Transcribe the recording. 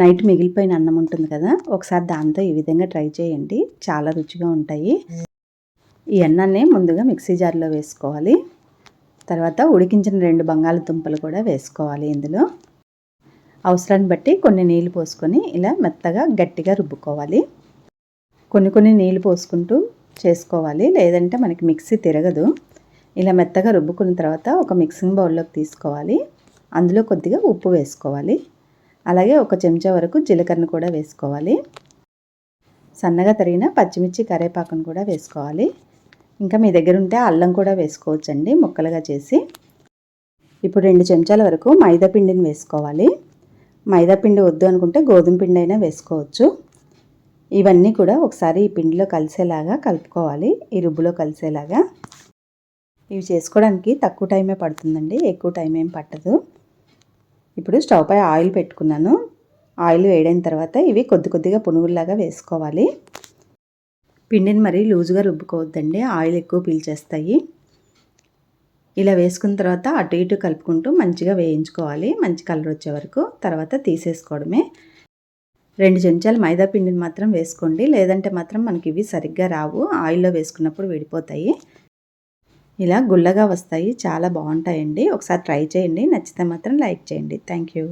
Night మిగిలిపోయిన అన్నం ఉంటుంది కదా, ఒకసారి దాంతో ఈ విధంగా ట్రై చేయండి, చాలా రుచిగా ఉంటాయి. ఈ అన్నాన్ని ముందుగా మిక్సీ జార్లో వేసుకోవాలి. తర్వాత ఉడికించిన 2 బంగాళదుంపలు కూడా వేసుకోవాలి. ఇందులో అవసరాన్ని బట్టి కొన్ని నీళ్లు పోసుకొని ఇలా మెత్తగా గట్టిగా రుబ్బుకోవాలి. కొన్ని నీళ్లు పోసుకుంటూ చేసుకోవాలి, లేదంటే మనకి మిక్సీ తిరగదు. ఇలా మెత్తగా రుబ్బుకున్న తర్వాత ఒక మిక్సింగ్ బౌల్లోకి తీసుకోవాలి. అందులో కొద్దిగా ఉప్పు వేసుకోవాలి. అలాగే 1 చెంచా వరకు జీలకర్రను కూడా వేసుకోవాలి. సన్నగా తరిగిన పచ్చిమిర్చి, కరివేపాకును కూడా వేసుకోవాలి. ఇంకా మీ దగ్గర ఉంటే అల్లం కూడా వేసుకోవచ్చండి, ముక్కలుగా చేసి. ఇప్పుడు 2 చెంచాల వరకు మైదా పిండిని వేసుకోవాలి. మైదా పిండి వద్దు అనుకుంటే గోధుమ పిండి అయినా వేసుకోవచ్చు. ఇవన్నీ కూడా ఒకసారి ఈ పిండిలో కలిసేలాగా కలుపుకోవాలి, ఈ రుబ్బులో కలిసేలాగా. ఇవి చేసుకోవడానికి తక్కువ టైమే పడుతుందండి, ఎక్కువ టైం ఏం పట్టదు. ఇప్పుడు స్టవ్ పై ఆయిల్ పెట్టుకున్నాను. ఆయిల్ వేడైన తర్వాత ఇవి కొద్దిగా పునుగుల్లాగా వేసుకోవాలి. పిండిని మరీ లూజుగా రుబ్బుకోవద్దండి, ఆయిల్ ఎక్కువ పీల్చేస్తాయి. ఇలా వేసుకున్న తర్వాత అటు ఇటు కలుపుకుంటూ మంచిగా వేయించుకోవాలి, మంచి కలర్ వచ్చే వరకు. తర్వాత తీసేసుకోవడమే. 2 చెంచాలు మైదా పిండిని మాత్రం వేసుకోండి, లేదంటే మాత్రం మనకి ఇవి సరిగ్గా రావు, ఆయిల్లో వేసుకున్నప్పుడు విడిపోతాయి. ఇలా గుల్లగా వస్తాయి, చాలా బాగుంటాయండి. ఒకసారి ట్రై చేయండి, నచ్చితే మాత్రం లైక్ చేయండి. Thank you.